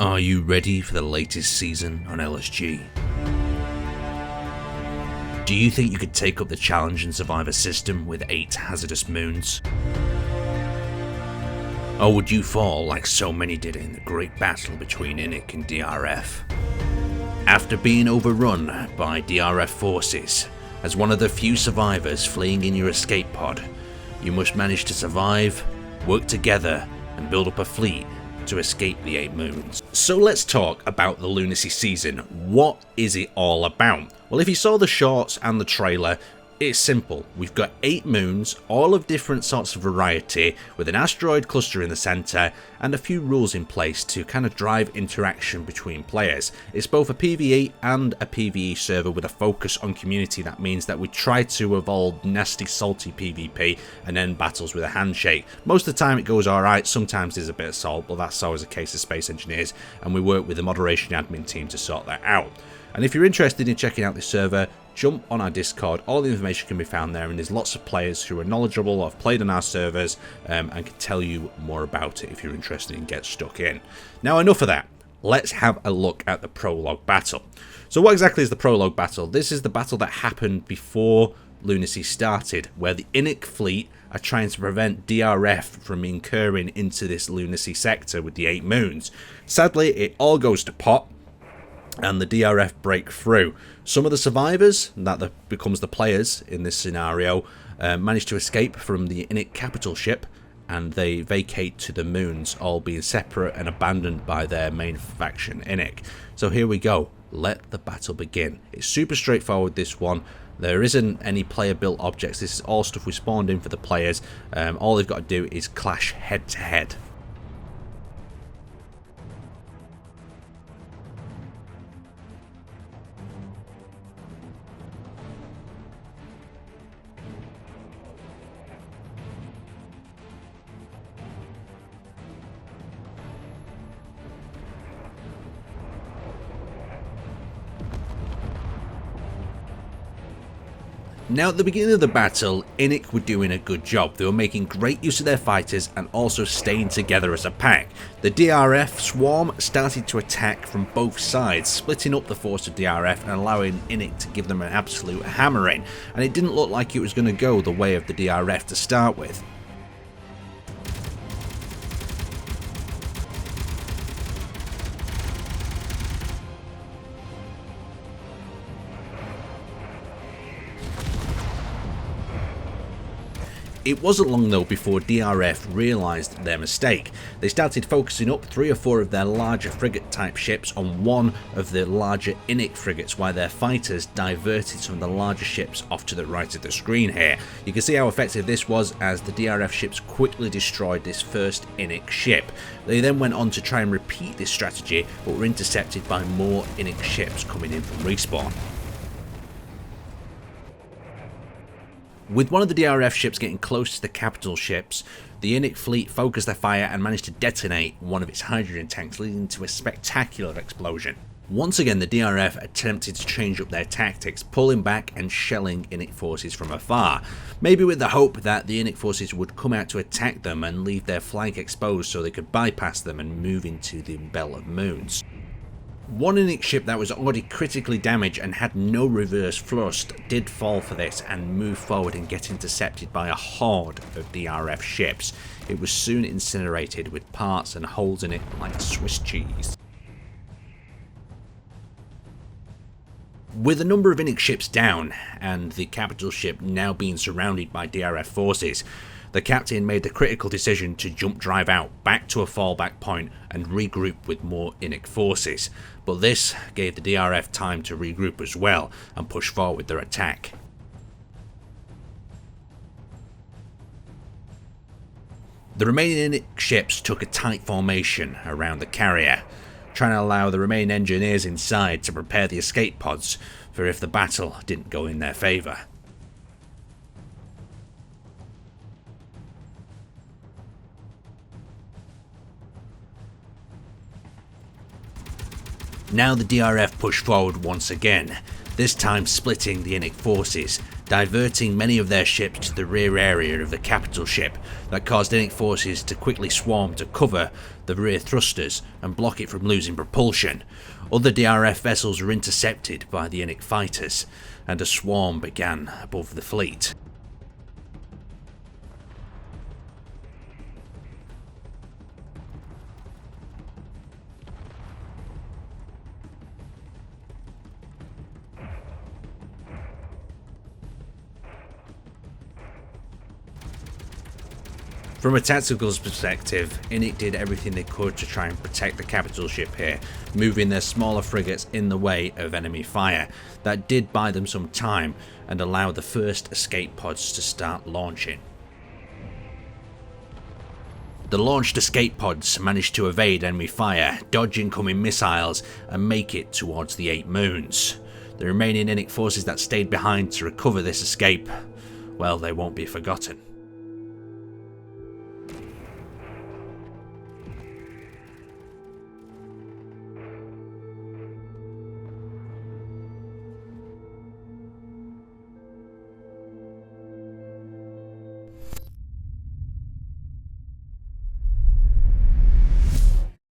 Are you ready for the latest season on LSG? Do you think you could take up the challenge and survive a system with 8 hazardous moons? Or would you fall like so many did in the great battle between INIC and DRF? After being overrun by DRF forces, as one of the few survivors fleeing in your escape pod, you must manage to survive, work together, and build up a fleet to escape the 8 moons. So let's talk about the Lunacy season. What is it all about? Well, if you saw the shorts and the trailer, it's simple. We've got 8 moons, all of different sorts of variety, with an asteroid cluster in the centre, and a few rules in place to kind of drive interaction between players. It's both a PvE and a PvE server with a focus on community. That means that we try to avoid nasty, salty PvP and end battles with a handshake. Most of the time it goes alright, sometimes there's a bit of salt, but that's always the case of Space Engineers, and we work with the moderation admin team to sort that out. And if you're interested in checking out this server, jump on our Discord. All the information can be found there, and there's lots of players who are knowledgeable, have played on our servers, and can tell you more about it if you're interested and get stuck in. Now, enough of that. Let's have a look at the Prologue battle. So what exactly is the Prologue battle? This is the battle that happened before Lunacy started, where the INIC fleet are trying to prevent DRF from incurring into this Lunacy sector with the 8 moons. Sadly, it all goes to pot, and the DRF break through. Some of the survivors, that becomes the players in this scenario, manage to escape from the INIC capital ship, and they vacate to the moons, all being separate and abandoned by their main faction, INIC. So here we go. Let the battle begin. It's super straightforward, this one. There isn't any player-built objects. This is all stuff we spawned in for the players. All they've got to do is clash head-to-head. Now, at the beginning of the battle, INIC were doing a good job. They were making great use of their fighters and also staying together as a pack. The DRF swarm started to attack from both sides, splitting up the force of DRF and allowing INIC to give them an absolute hammering. And it didn't look like it was going to go the way of the DRF to start with. It wasn't long though before DRF realised their mistake. They started focusing up 3 or 4 of their larger frigate type ships on one of the larger INIC frigates, while their fighters diverted some of the larger ships off to the right of the screen here. You can see how effective this was as the DRF ships quickly destroyed this first INIC ship. They then went on to try and repeat this strategy, but were intercepted by more INIC ships coming in from respawn. With one of the DRF ships getting close to the capital ships, the INIC fleet focused their fire and managed to detonate one of its hydrogen tanks, leading to a spectacular explosion. Once again, the DRF attempted to change up their tactics, pulling back and shelling INIC forces from afar, maybe with the hope that the INIC forces would come out to attack them and leave their flank exposed so they could bypass them and move into the belt of moons. One INIC ship that was already critically damaged and had no reverse thrust did fall for this and move forward and get intercepted by a horde of DRF ships. It was soon incinerated with parts and holes in it like Swiss cheese. With a number of INIC ships down and the capital ship now being surrounded by DRF forces, the captain made the critical decision to jump drive out back to a fallback point and regroup with more INIC forces, but this gave the DRF time to regroup as well and push forward their attack. The remaining INIC ships took a tight formation around the carrier, trying to allow the remaining engineers inside to prepare the escape pods for if the battle didn't go in their favour. Now the DRF pushed forward once again, this time splitting the INIC forces. diverting many of their ships to the rear area of the capital ship that caused Innic forces to quickly swarm to cover the rear thrusters and block it from losing propulsion. Other DRF vessels were intercepted by the Innic fighters, and a swarm began above the fleet. From a tactical perspective, Innic did everything they could to try and protect the capital ship here, moving their smaller frigates in the way of enemy fire. That did buy them some time and allow the first escape pods to start launching. The launched escape pods managed to evade enemy fire, dodge incoming missiles, and make it towards the 8 moons. The remaining Innic forces that stayed behind to recover this escape, well, they won't be forgotten.